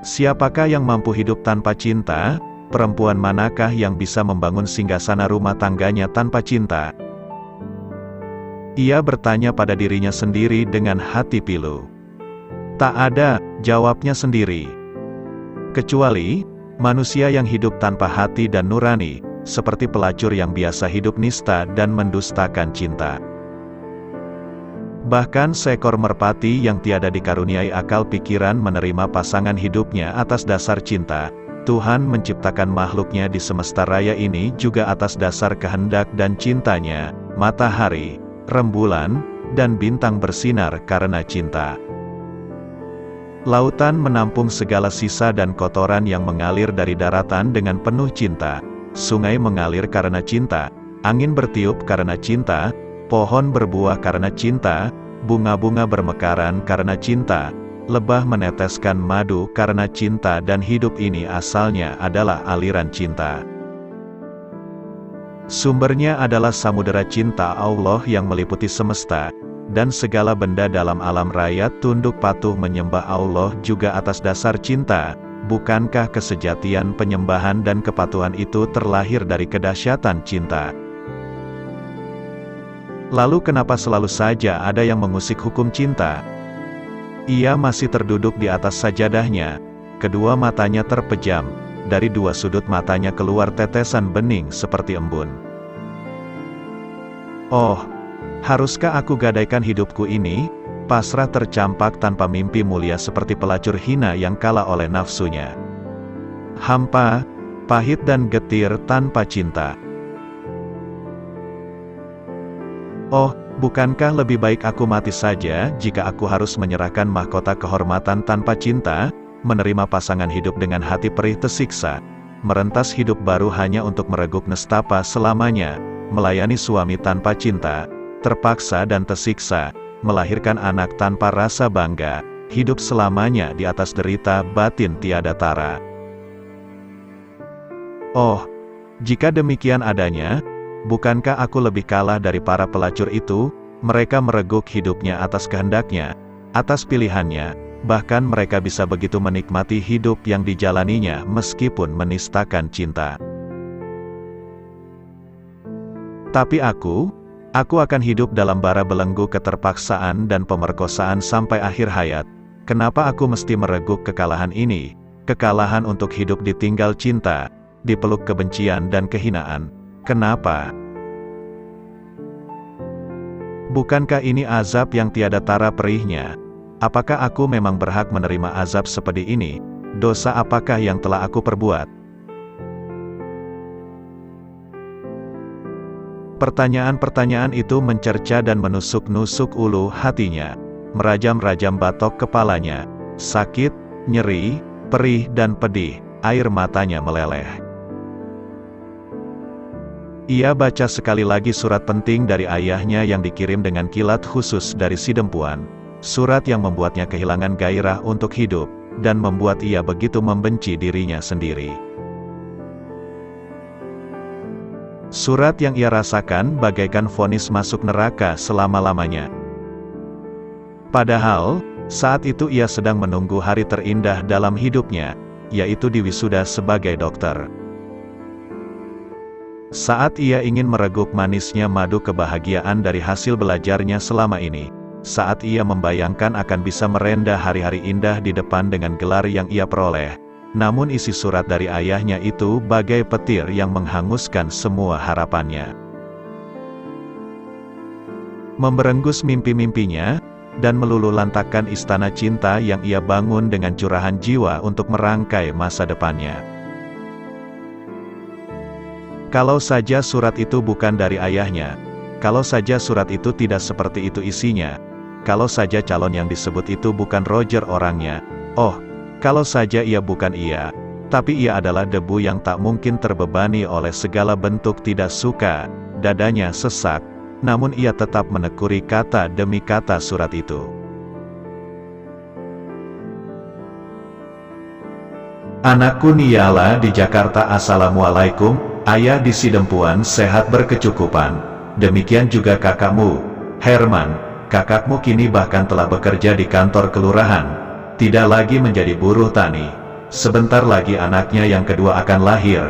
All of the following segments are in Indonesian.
Siapakah yang mampu hidup tanpa cinta? Perempuan manakah yang bisa membangun singgasana rumah tangganya tanpa cinta? Ia bertanya pada dirinya sendiri dengan hati pilu. Tak ada, jawabnya sendiri. Kecuali manusia yang hidup tanpa hati dan nurani, seperti pelacur yang biasa hidup nista dan mendustakan cinta. Bahkan seekor merpati yang tiada dikaruniai akal pikiran menerima pasangan hidupnya atas dasar cinta. Tuhan menciptakan makhluknya di semesta raya ini juga atas dasar kehendak dan cintanya. Matahari, rembulan, dan bintang bersinar karena cinta. Lautan menampung segala sisa dan kotoran yang mengalir dari daratan dengan penuh cinta. Sungai mengalir karena cinta, angin bertiup karena cinta, pohon berbuah karena cinta, bunga-bunga bermekaran karena cinta, lebah meneteskan madu karena cinta, dan hidup ini asalnya adalah aliran cinta. Sumbernya adalah samudera cinta Allah yang meliputi semesta, dan segala benda dalam alam raya tunduk patuh menyembah Allah juga atas dasar cinta. Bukankah kesejatian penyembahan dan kepatuhan itu terlahir dari kedahsyatan cinta? Lalu kenapa selalu saja ada yang mengusik hukum cinta? Ia masih terduduk di atas sajadahnya, kedua matanya terpejam, dari dua sudut matanya keluar tetesan bening seperti embun. Oh, haruskah aku gadaikan hidupku ini, pasrah tercampak tanpa mimpi mulia seperti pelacur hina yang kalah oleh nafsunya? Hampa, pahit dan getir tanpa cinta. Oh, bukankah lebih baik aku mati saja jika aku harus menyerahkan mahkota kehormatan tanpa cinta, menerima pasangan hidup dengan hati perih tersiksa, merentas hidup baru hanya untuk mereguk nestapa selamanya, melayani suami tanpa cinta, terpaksa dan tersiksa, melahirkan anak tanpa rasa bangga, hidup selamanya di atas derita batin tiada tara. Oh, jika demikian adanya, bukankah aku lebih kalah dari para pelacur itu? Mereka mereguk hidupnya atas kehendaknya, atas pilihannya, bahkan mereka bisa begitu menikmati hidup yang dijalaninya meskipun menistakan cinta. Tapi aku akan hidup dalam bara belenggu keterpaksaan dan pemerkosaan sampai akhir hayat. Kenapa aku mesti mereguk kekalahan ini? Kekalahan untuk hidup ditinggal cinta, dipeluk kebencian dan kehinaan. Kenapa? Bukankah ini azab yang tiada tara perihnya? Apakah aku memang berhak menerima azab seperti ini? Dosa apakah yang telah aku perbuat? Pertanyaan-pertanyaan itu mencerca dan menusuk-nusuk ulu hatinya, merajam-rajam batok kepalanya, sakit, nyeri, perih dan pedih, air matanya meleleh. Ia baca sekali lagi surat penting dari ayahnya yang dikirim dengan kilat khusus dari Sidempuan, surat yang membuatnya kehilangan gairah untuk hidup, dan membuat ia begitu membenci dirinya sendiri. Surat yang ia rasakan bagaikan vonis masuk neraka selama-lamanya. Padahal, saat itu ia sedang menunggu hari terindah dalam hidupnya, yaitu diwisuda sebagai dokter. Saat ia ingin mereguk manisnya madu kebahagiaan dari hasil belajarnya selama ini, saat ia membayangkan akan bisa merendah hari-hari indah di depan dengan gelar yang ia peroleh, namun isi surat dari ayahnya itu bagai petir yang menghanguskan semua harapannya. Memberenggus mimpi-mimpinya, dan meluluhlantakkan istana cinta yang ia bangun dengan curahan jiwa untuk merangkai masa depannya. Kalau saja surat itu bukan dari ayahnya, kalau saja surat itu tidak seperti itu isinya, kalau saja calon yang disebut itu bukan Roger orangnya, oh, kalau saja ia bukan ia, tapi ia adalah debu yang tak mungkin terbebani oleh segala bentuk tidak suka, dadanya sesak, namun ia tetap menekuni kata demi kata surat itu. Anakku Niala di Jakarta, Assalamualaikum. Ayah di Sidempuan sehat berkecukupan. Demikian juga kakakmu, Herman. Kakakmu kini bahkan telah bekerja di kantor kelurahan. Tidak lagi menjadi buruh tani. sebentar lagi anaknya yang kedua akan lahir.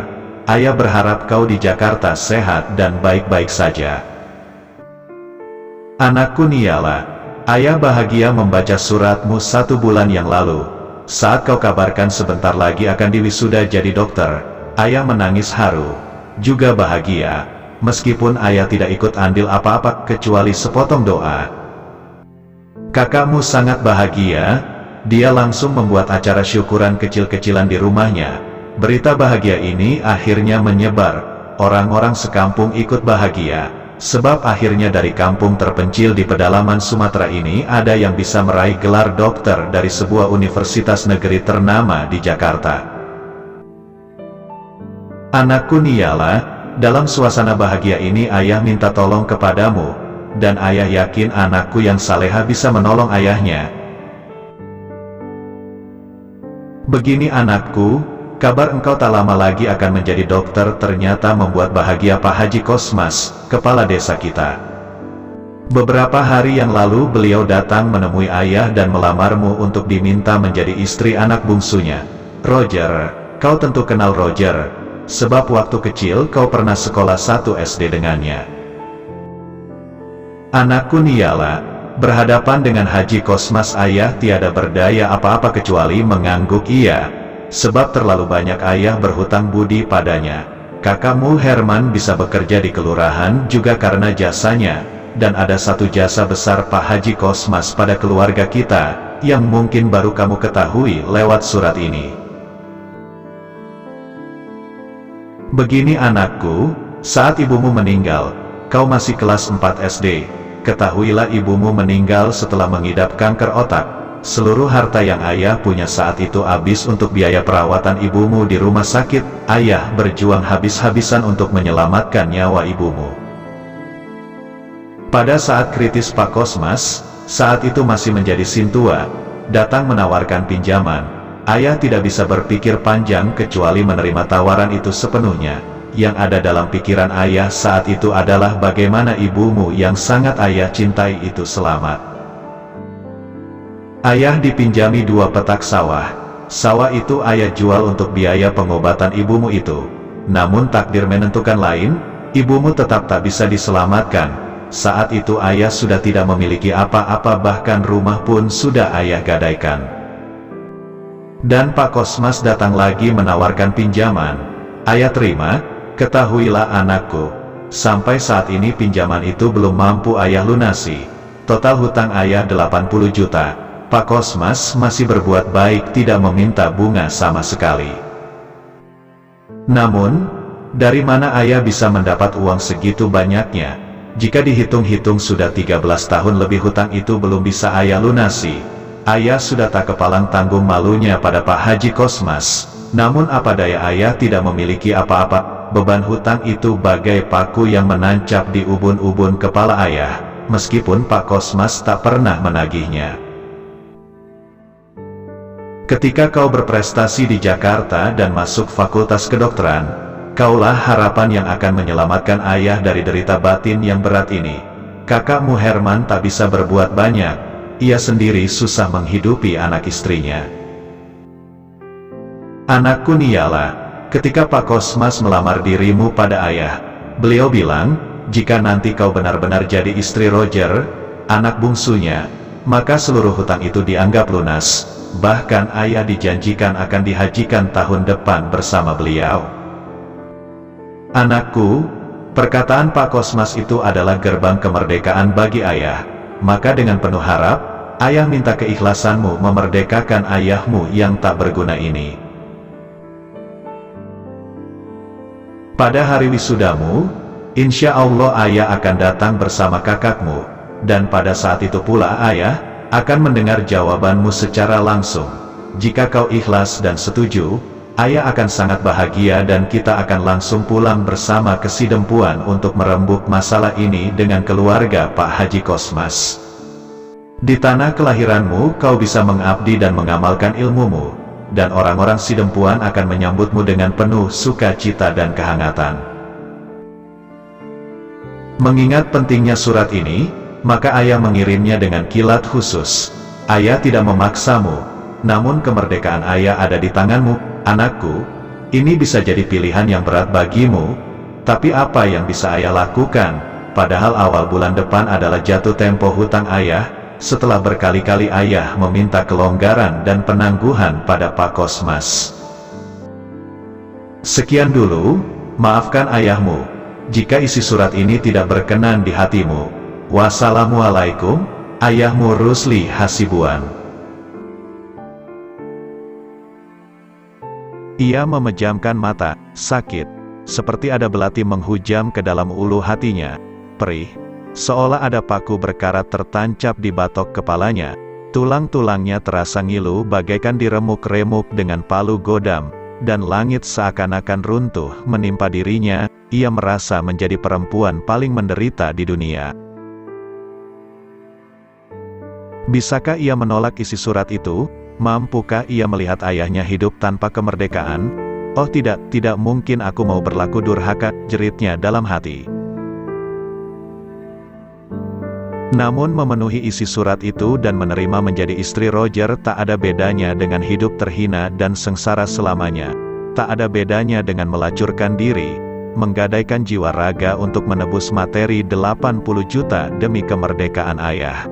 Ayah berharap kau di Jakarta sehat dan baik-baik saja. Anakku Niala, ayah bahagia membaca suratmu 1 bulan yang lalu. Saat kau kabarkan sebentar lagi akan diwisuda jadi dokter, ayah menangis haru. Juga bahagia, meskipun ayah tidak ikut andil apa-apa kecuali sepotong doa. Kakakmu sangat bahagia, dia langsung membuat acara syukuran kecil-kecilan di rumahnya. Berita bahagia ini akhirnya menyebar, orang-orang sekampung ikut bahagia. Sebab akhirnya dari kampung terpencil di pedalaman Sumatera ini ada yang bisa meraih gelar dokter dari sebuah universitas negeri ternama di Jakarta. Anakku Niala, dalam suasana bahagia ini ayah minta tolong kepadamu, dan ayah yakin anakku yang saleha bisa menolong ayahnya. Begini anakku, kabar engkau tak lama lagi akan menjadi dokter ternyata membuat bahagia Pak Haji Kosmas, kepala desa kita. Beberapa hari yang lalu beliau datang menemui ayah dan melamarmu untuk diminta menjadi istri anak bungsunya. Roger, kau tentu kenal Roger, sebab waktu kecil kau pernah sekolah 1 SD dengannya. Anakku Niala, berhadapan dengan Haji Kosmas ayah tiada berdaya apa-apa kecuali mengangguk iya. Sebab terlalu banyak ayah berhutang budi padanya. Kakakmu Herman bisa bekerja di kelurahan juga karena jasanya, dan ada satu jasa besar Pak Haji Kosmas pada keluarga kita, yang mungkin baru kamu ketahui lewat surat ini. Begini anakku, saat ibumu meninggal, kau masih kelas 4 SD, ketahuilah ibumu meninggal setelah mengidap kanker otak. Seluruh harta yang ayah punya saat itu habis untuk biaya perawatan ibumu di rumah sakit. Ayah berjuang habis-habisan untuk menyelamatkan nyawa ibumu. Pada saat kritis Pak Kosmas, saat itu masih menjadi sintua, datang menawarkan pinjaman. Ayah tidak bisa berpikir panjang kecuali menerima tawaran itu sepenuhnya. Yang ada dalam pikiran ayah saat itu adalah bagaimana ibumu yang sangat ayah cintai itu selamat. Ayah dipinjami 2 petak sawah. Sawah itu ayah jual untuk biaya pengobatan ibumu itu. Namun takdir menentukan lain, ibumu tetap tak bisa diselamatkan. Saat itu ayah sudah tidak memiliki apa-apa, bahkan rumah pun sudah ayah gadaikan. Dan Pak Kosmas datang lagi menawarkan pinjaman. Ayah terima, ketahuilah anakku, sampai saat ini pinjaman itu belum mampu ayah lunasi. Total hutang ayah 80 juta. Pak Kosmas masih berbuat baik tidak meminta bunga sama sekali. Namun, dari mana ayah bisa mendapat uang segitu banyaknya? Jika dihitung-hitung sudah 13 tahun lebih hutang itu belum bisa ayah lunasi. Ayah sudah tak kepalang tanggung malunya pada Pak Haji Kosmas. Namun apa daya ayah tidak memiliki apa-apa, beban hutang itu bagai paku yang menancap di ubun-ubun kepala ayah, meskipun Pak Kosmas tak pernah menagihnya. Ketika kau berprestasi di Jakarta dan masuk fakultas kedokteran, kaulah harapan yang akan menyelamatkan ayah dari derita batin yang berat ini. Kakakmu Herman tak bisa berbuat banyak, ia sendiri susah menghidupi anak istrinya. Anakku Niala, ketika Pak Kosmas melamar dirimu pada ayah, beliau bilang, jika nanti kau benar-benar jadi istri Roger, anak bungsunya, maka seluruh hutang itu dianggap lunas. Bahkan ayah dijanjikan akan dihajikan tahun depan bersama beliau. Anakku, perkataan Pak Kosmas itu adalah gerbang kemerdekaan bagi ayah. Maka dengan penuh harap, ayah minta keikhlasanmu memerdekakan ayahmu yang tak berguna ini. Pada hari wisudamu, insya Allah ayah akan datang bersama kakakmu. Dan pada saat itu pula ayah akan mendengar jawabanmu secara langsung. Jika kau ikhlas dan setuju, ayah akan sangat bahagia dan kita akan langsung pulang bersama ke Sidempuan untuk merembuk masalah ini dengan keluarga Pak Haji Kosmas. Di tanah kelahiranmu kau bisa mengabdi dan mengamalkan ilmumu, dan orang-orang Sidempuan akan menyambutmu dengan penuh sukacita dan kehangatan. Mengingat pentingnya surat ini, maka ayah mengirimnya dengan kilat khusus. Ayah tidak memaksamu, namun kemerdekaan ayah ada di tanganmu, anakku. Ini bisa jadi pilihan yang berat bagimu, tapi apa yang bisa ayah lakukan? Padahal awal bulan depan adalah jatuh tempo hutang ayah, setelah berkali-kali ayah meminta kelonggaran dan penangguhan pada Pak Kosmas. Sekian dulu, maafkan ayahmu, jika isi surat ini tidak berkenan di hatimu. Wassalamualaikum, ayahmu Rusli Hasibuan. Ia memejamkan mata, sakit, seperti ada belati menghujam ke dalam ulu hatinya. Perih, seolah ada paku berkarat tertancap di batok kepalanya. Tulang-tulangnya terasa ngilu bagaikan diremuk-remuk dengan palu godam, dan langit seakan-akan runtuh menimpa dirinya. Ia merasa menjadi perempuan paling menderita di dunia. Bisakah ia menolak isi surat itu? Mampukah ia melihat ayahnya hidup tanpa kemerdekaan? Oh tidak, tidak mungkin aku mau berlaku durhaka, jeritnya dalam hati. Namun memenuhi isi surat itu dan menerima menjadi istri Roger tak ada bedanya dengan hidup terhina dan sengsara selamanya. Tak ada bedanya dengan melacurkan diri, menggadaikan jiwa raga untuk menebus materi 80 juta demi kemerdekaan ayah.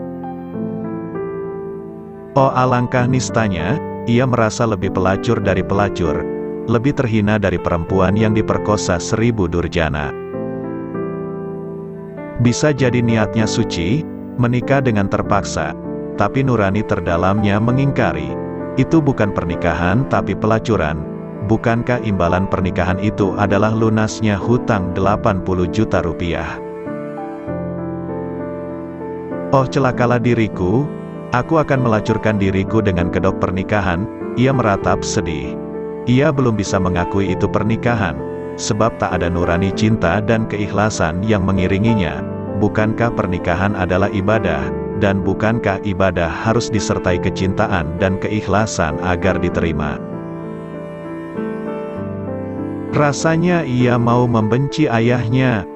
Oh alangkah nistanya, ia merasa lebih pelacur dari pelacur, lebih terhina dari perempuan yang diperkosa 1000 durjana. Bisa jadi niatnya suci, menikah dengan terpaksa, tapi nurani terdalamnya mengingkari. Itu bukan pernikahan tapi pelacuran. Bukankah imbalan pernikahan itu adalah lunasnya hutang 80 juta rupiah? Oh celakalah diriku, aku akan melacurkan diriku dengan kedok pernikahan. Ia meratap sedih. Ia belum bisa mengakui itu pernikahan, sebab tak ada nurani cinta dan keikhlasan yang mengiringinya. Bukankah pernikahan adalah ibadah, dan bukankah ibadah harus disertai kecintaan dan keikhlasan agar diterima? Rasanya ia mau membenci ayahnya.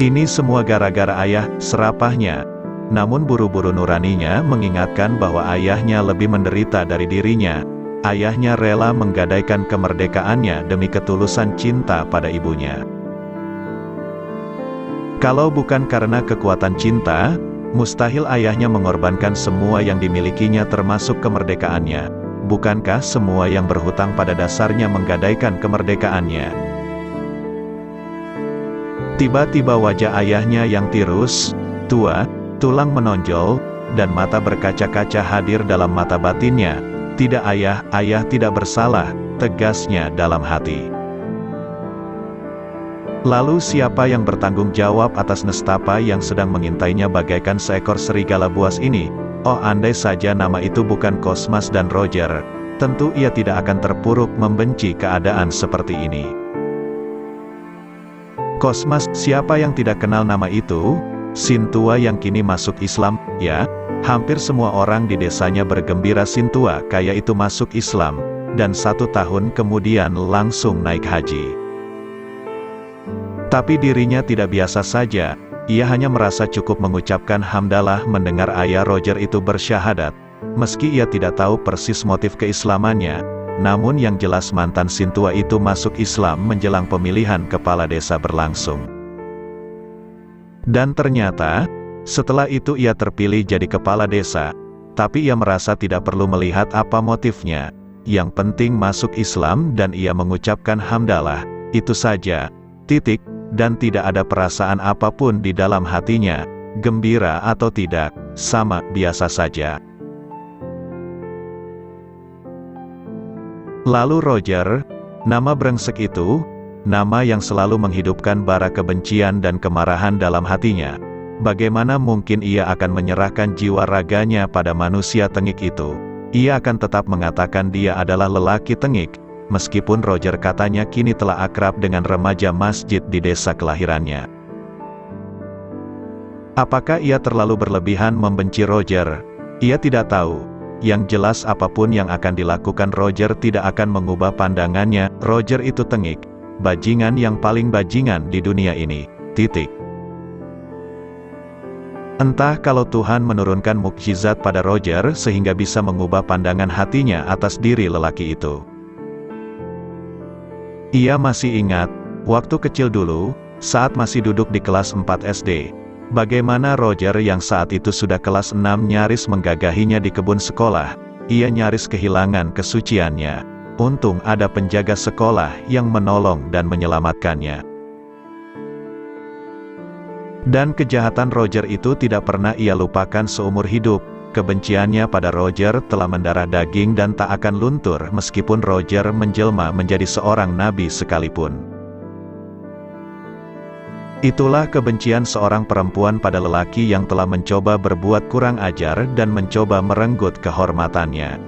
Ini semua gara-gara ayah, serapahnya. Namun buru-buru nuraninya mengingatkan bahwa ayahnya lebih menderita dari dirinya. Ayahnya rela menggadaikan kemerdekaannya demi ketulusan cinta pada ibunya. Kalau bukan karena kekuatan cinta, mustahil ayahnya mengorbankan semua yang dimilikinya termasuk kemerdekaannya. Bukankah semua yang berhutang pada dasarnya menggadaikan kemerdekaannya? Tiba-tiba wajah ayahnya yang tirus, tua, tulang menonjol, dan mata berkaca-kaca hadir dalam mata batinnya. Tidak ayah, ayah tidak bersalah, tegasnya dalam hati. Lalu siapa yang bertanggung jawab atas nestapa yang sedang mengintainya bagaikan seekor serigala buas ini? Oh andai saja nama itu bukan Kosmas dan Roger, tentu ia tidak akan terpuruk membenci keadaan seperti ini. Kosmas, siapa yang tidak kenal nama itu? Sintua yang kini masuk Islam, ya? Hampir semua orang di desanya bergembira Sintua kaya itu masuk Islam, dan 1 tahun kemudian langsung naik haji. Tapi dirinya tidak biasa saja, ia hanya merasa cukup mengucapkan hamdalah mendengar ayah Roger itu bersyahadat. Meski ia tidak tahu persis motif keislamannya, namun yang jelas mantan Sintua itu masuk Islam menjelang pemilihan kepala desa berlangsung. Dan ternyata, setelah itu ia terpilih jadi kepala desa, tapi ia merasa tidak perlu melihat apa motifnya. Yang penting masuk Islam dan ia mengucapkan hamdalah, itu saja, titik. Dan tidak ada perasaan apapun di dalam hatinya, gembira atau tidak, sama, biasa saja. Lalu Roger, nama brengsek itu, nama yang selalu menghidupkan bara kebencian dan kemarahan dalam hatinya. Bagaimana mungkin ia akan menyerahkan jiwa raganya pada manusia tengik itu? Ia akan tetap mengatakan dia adalah lelaki tengik, meskipun Roger katanya kini telah akrab dengan remaja masjid di desa kelahirannya. Apakah ia terlalu berlebihan membenci Roger? Ia tidak tahu. Yang jelas apapun yang akan dilakukan Roger tidak akan mengubah pandangannya. Roger itu tengik, bajingan yang paling bajingan di dunia ini, titik. Entah kalau Tuhan menurunkan mukjizat pada Roger sehingga bisa mengubah pandangan hatinya atas diri lelaki itu. Ia masih ingat, waktu kecil dulu, saat masih duduk di kelas 4 SD, bagaimana Roger yang saat itu sudah kelas 6 nyaris menggagahinya di kebun sekolah. Ia nyaris kehilangan kesuciannya. Untung ada penjaga sekolah yang menolong dan menyelamatkannya. Dan kejahatan Roger itu tidak pernah ia lupakan seumur hidup. Kebenciannya pada Roger telah mendarah daging dan tak akan luntur meskipun Roger menjelma menjadi seorang nabi sekalipun. Itulah kebencian seorang perempuan pada lelaki yang telah mencoba berbuat kurang ajar dan mencoba merenggut kehormatannya.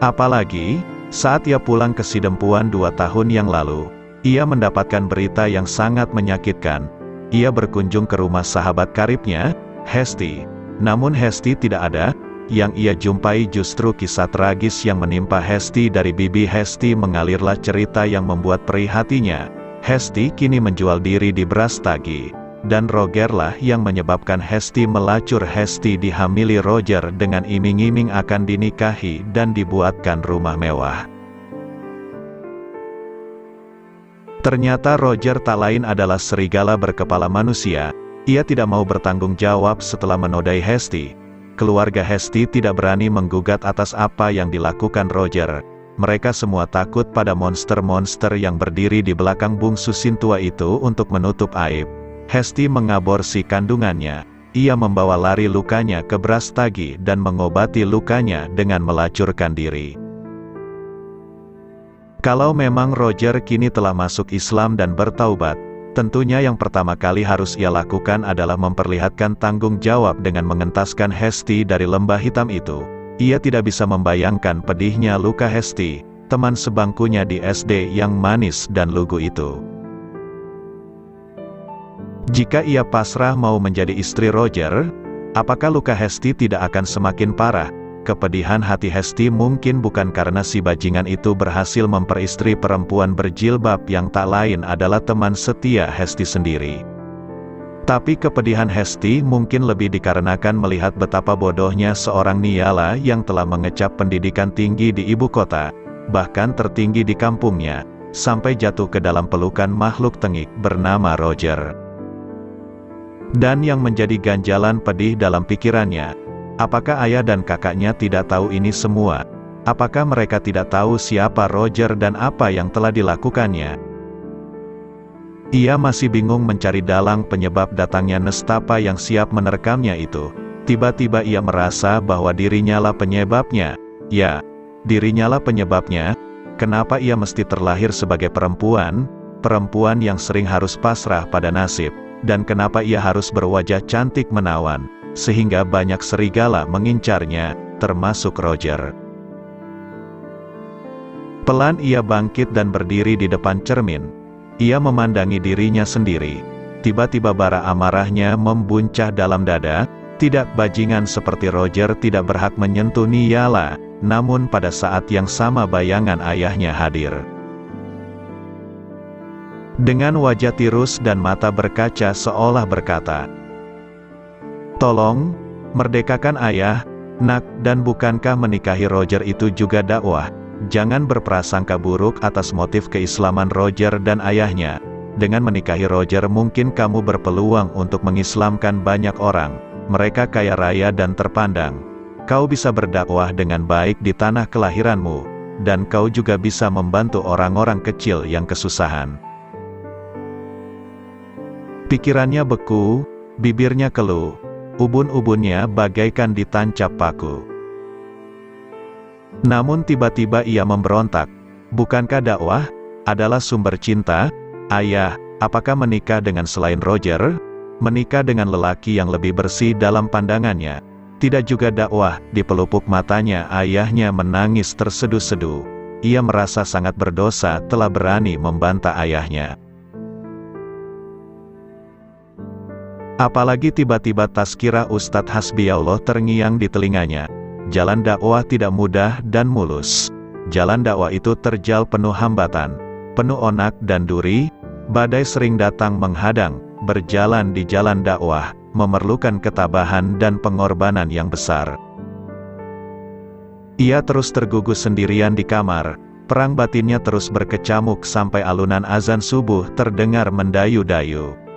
Apalagi, saat ia pulang ke Sidempuan 2 tahun yang lalu, ia mendapatkan berita yang sangat menyakitkan. Ia berkunjung ke rumah sahabat karibnya, Hesti. Namun Hesti tidak ada. Yang ia jumpai justru kisah tragis yang menimpa Hesti. Dari bibi Hesti mengalirlah cerita yang membuat perih hatinya. Hesti kini menjual diri di Brastagi. Dan Rogerlah yang menyebabkan Hesti melacur. Hesti dihamili Roger dengan iming-iming akan dinikahi dan dibuatkan rumah mewah. Ternyata Roger tak lain adalah serigala berkepala manusia. Ia tidak mau bertanggung jawab setelah menodai Hesti. Keluarga Hesti tidak berani menggugat atas apa yang dilakukan Roger. Mereka semua takut pada monster-monster yang berdiri di belakang bungsu Sintua itu untuk menutup aib. Hesti mengaborsi kandungannya. Ia membawa lari lukanya ke Brastagi dan mengobati lukanya dengan melacurkan diri. Kalau memang Roger kini telah masuk Islam dan bertaubat, tentunya yang pertama kali harus ia lakukan adalah memperlihatkan tanggung jawab dengan mengentaskan Hesti dari lembah hitam itu. Ia tidak bisa membayangkan pedihnya luka Hesti, teman sebangkunya di SD yang manis dan lugu itu. Jika ia pasrah mau menjadi istri Roger, apakah luka Hesti tidak akan semakin parah? Kepedihan hati Hesti mungkin bukan karena si bajingan itu berhasil memperistri perempuan berjilbab yang tak lain adalah teman setia Hesti sendiri. Tapi kepedihan Hesti mungkin lebih dikarenakan melihat betapa bodohnya seorang Niala yang telah mengecap pendidikan tinggi di ibu kota, bahkan tertinggi di kampungnya, sampai jatuh ke dalam pelukan makhluk tengik bernama Roger. Dan yang menjadi ganjalan pedih dalam pikirannya, apakah ayah dan kakaknya tidak tahu ini semua? Apakah mereka tidak tahu siapa Roger dan apa yang telah dilakukannya? Ia masih bingung mencari dalang penyebab datangnya nestapa yang siap menerkamnya itu. Tiba-tiba ia merasa bahwa dirinya lah penyebabnya. Ya, dirinya lah penyebabnya. Kenapa ia mesti terlahir sebagai perempuan? Perempuan yang sering harus pasrah pada nasib. Dan kenapa ia harus berwajah cantik menawan, sehingga banyak serigala mengincarnya, termasuk Roger. Pelan ia bangkit dan berdiri di depan cermin. Ia memandangi dirinya sendiri. Tiba-tiba bara amarahnya membuncah dalam dada. Tidak, bajingan seperti Roger tidak berhak menyentuh Niala. Namun pada saat yang sama bayangan ayahnya hadir. Dengan wajah tirus dan mata berkaca seolah berkata, "Tolong, merdekakan ayah, nak, dan bukankah menikahi Roger itu juga dakwah? Jangan berprasangka buruk atas motif keislaman Roger dan ayahnya. Dengan menikahi Roger mungkin kamu berpeluang untuk mengislamkan banyak orang. Mereka kaya raya dan terpandang. Kau bisa berdakwah dengan baik di tanah kelahiranmu, dan kau juga bisa membantu orang-orang kecil yang kesusahan." Pikirannya beku, bibirnya keluh, ubun-ubunnya bagaikan ditancap paku. Namun tiba-tiba ia memberontak. Bukankah dakwah adalah sumber cinta? Ayah, apakah menikah dengan selain Roger? Menikah dengan lelaki yang lebih bersih dalam pandangannya? Tidak juga dakwah? Di pelupuk matanya ayahnya menangis terseduh-seduh. Ia merasa sangat berdosa telah berani membantah ayahnya. Apalagi tiba-tiba tazkirah Ustadz Hasbiallah terngiang di telinganya. Jalan dakwah tidak mudah dan mulus. Jalan dakwah itu terjal penuh hambatan, penuh onak dan duri. Badai sering datang menghadang. Berjalan di jalan dakwah, memerlukan ketabahan dan pengorbanan yang besar. Ia terus tergugus sendirian di kamar, perang batinnya terus berkecamuk sampai alunan azan subuh terdengar mendayu-dayu.